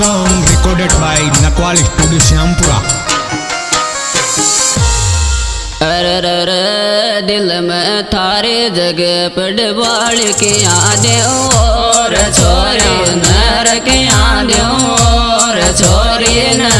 song recorded by Nakwal Studio Syampura. दिल में थारे जगह पड़वाल के आदे और छोरी नर के आदे और छोरी न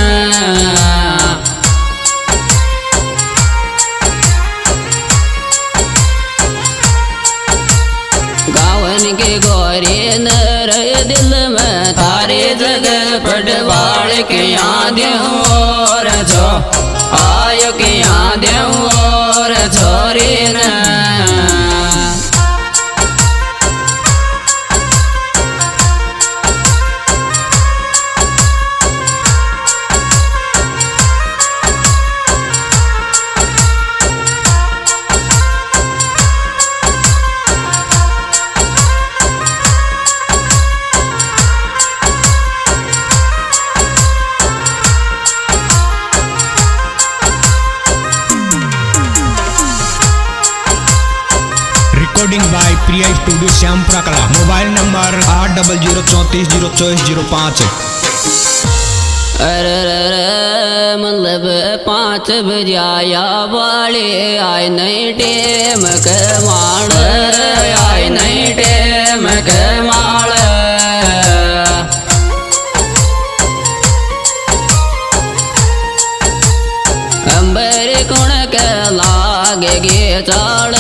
गावन के गोरी नर दिल में थारे जगह पड़वाल के आदे और छो आयो के आदे और छोरी न Recording by Priya Studio Syampura Kala. Mobile number 8034302405. मतलब 5 बजाया वाले आए नहीं टेम के माड़ आए नहीं टेम के माड़ अंबर कुण के लागे गे चाड़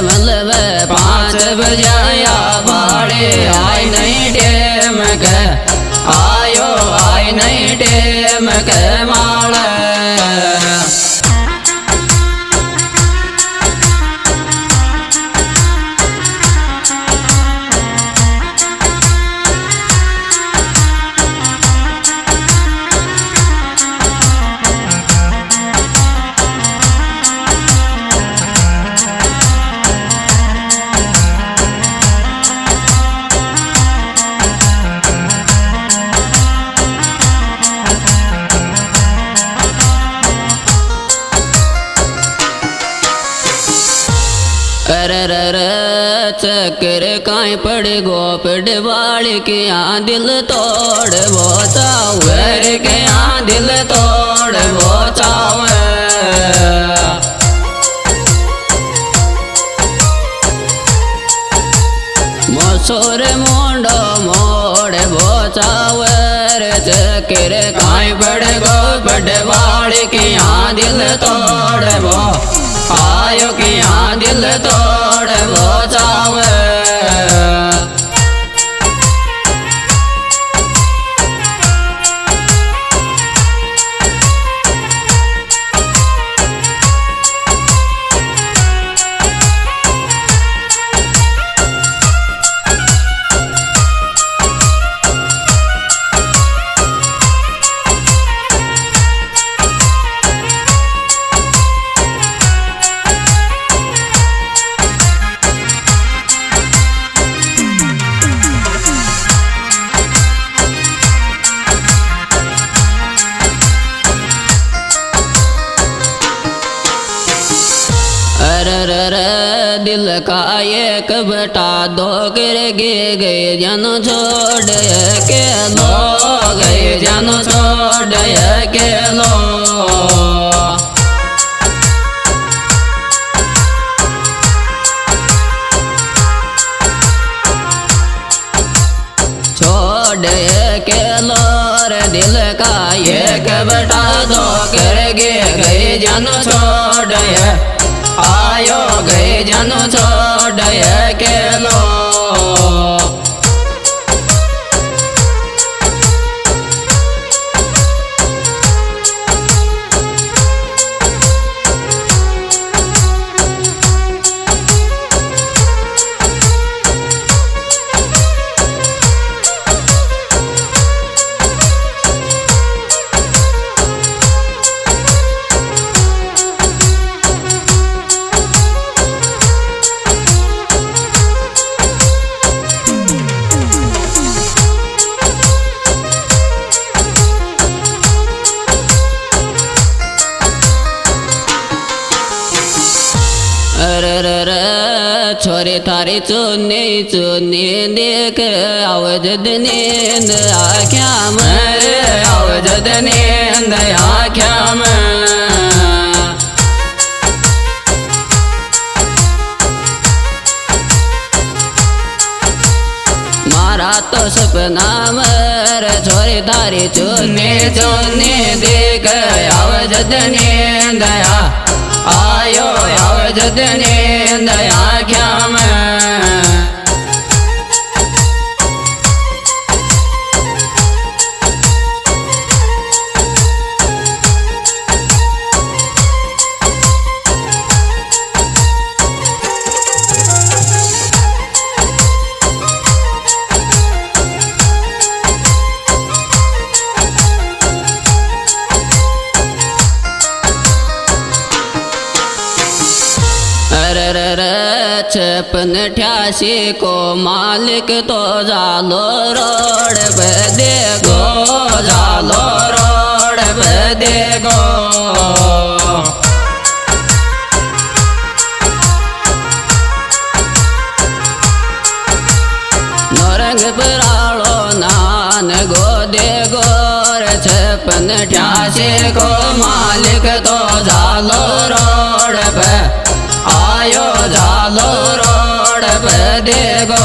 मतलब 5 बजाया वाले आए नहीं टेम के आयो आए नहीं टेम के माड़ चक्कर काई पड़ गो पड़वाल के यहाँ दिल तोड़ वो चावर के यहाँ दिल तोड़ वो चावर मोसोर मोंडो मोड़ वो चावर चक्कर काई पड़ गो पड़वाल के यहाँ दिल तोड़ वो आयो के यहाँ दिल तोड़ वो चावर दिल का एक बटा दो गिर गए जन छोड़ के लो गए जन छोड़ के लो छोड़ के लो दिल का एक बटा दो गिर गए जन छोड़ आयो गए जन छोड़ के लो छोरी थारी चुन्नी चुन्नी देख आवजद नींद आख्या में आवजद नींद आख्या में मारा तो सपना मर छोरी थारी चुन्नी चुन्नी देख आवजद नींद आयो आवजद नींद आख्या में छप्पन 88 को मालिक तो जालो रोड पे देखो जालो रोड पे देखो नरंग परालो नान गो देखो 56 88 को मालिक तो जालो रोड पे आयो जालो रोड पे देखो।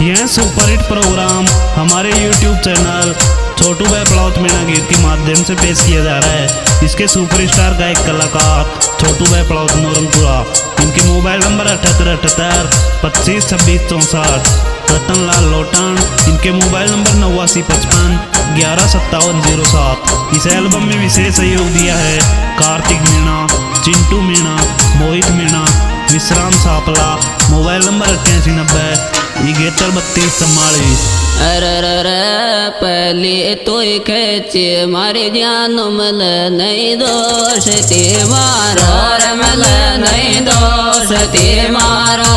यह सुपरहिट प्रोग्राम हमारे YouTube चैनल छोटू भाई प्लॉट मीणा गीत के माध्यम से पेश किया जा रहा है। इसके सुपरस्टार गायक कलाकार छोटू भाई प्लॉट नूरनपुरा। इनके मोबाइल नंबर 7878 25 26 64। रतनलाल लोटन इनके मोबाइल नंबर 8955 11 57 07। इस एल्बम में विशेष सहयोग दिया है कार्तिक मीणा, चिंटू मीणा, मोहित मीणा, विश्राम सापला। Mobile number 8890 71 32 44। अरे पहले तो खेचे मारे जान मल नहीं दोष ते मारा मल नहीं दोष ते मारा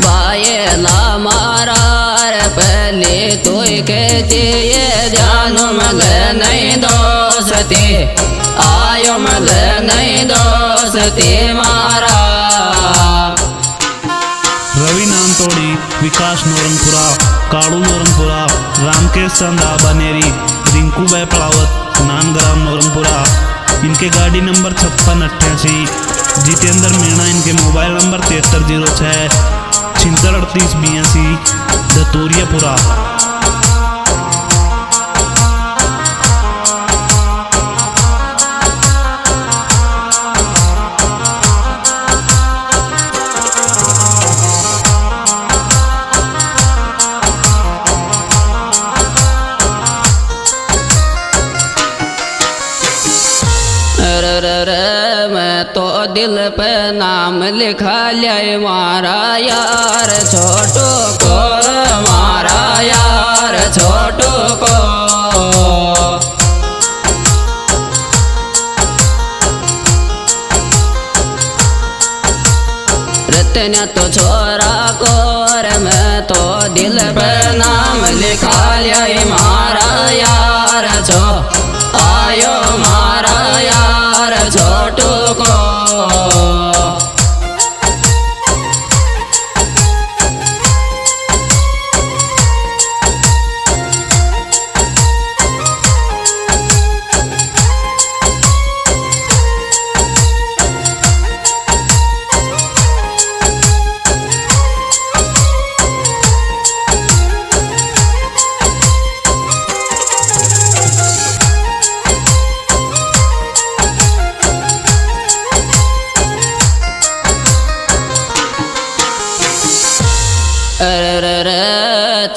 बायला मारा पहले तो कहते ये जानो मल नहीं दोस्ती आयो मल नहीं दोस्ती मारा। रवि नानतोड़ी, विकास नूरनपुरा, काड़ू नूरनपुरा, रामकेश चंदा बनेरी, रिंकू भाई पड़ावत, नानग्राम नूरनपुरा। इनके गाड़ी नंबर 5688। जितेंद्र मीणा इनके मोबाइल नंबर 7306 76 38 82 दतूरियापुरा। मैं तो दिल पे नाम लिखा लिया मारा यार छोटू को मारा यार छोटू को। रतन तो छोरा को मैं तो दिल पे नाम लिखा लिया मारा यार छो आयो मारा यार छोटू को।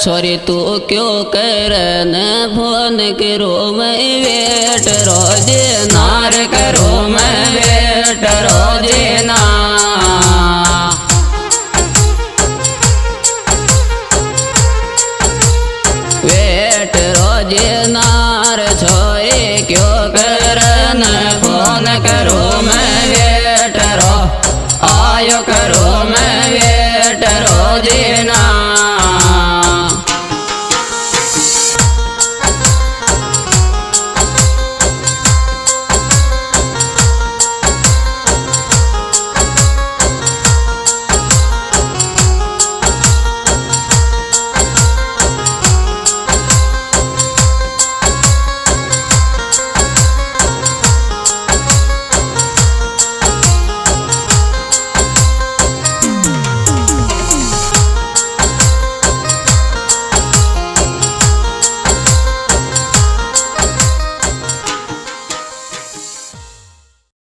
छोरी तू क्यों कर न फोन करो मैं वेट रोजे नार करो मैं वेट रोजे ना। वेट रोजे ना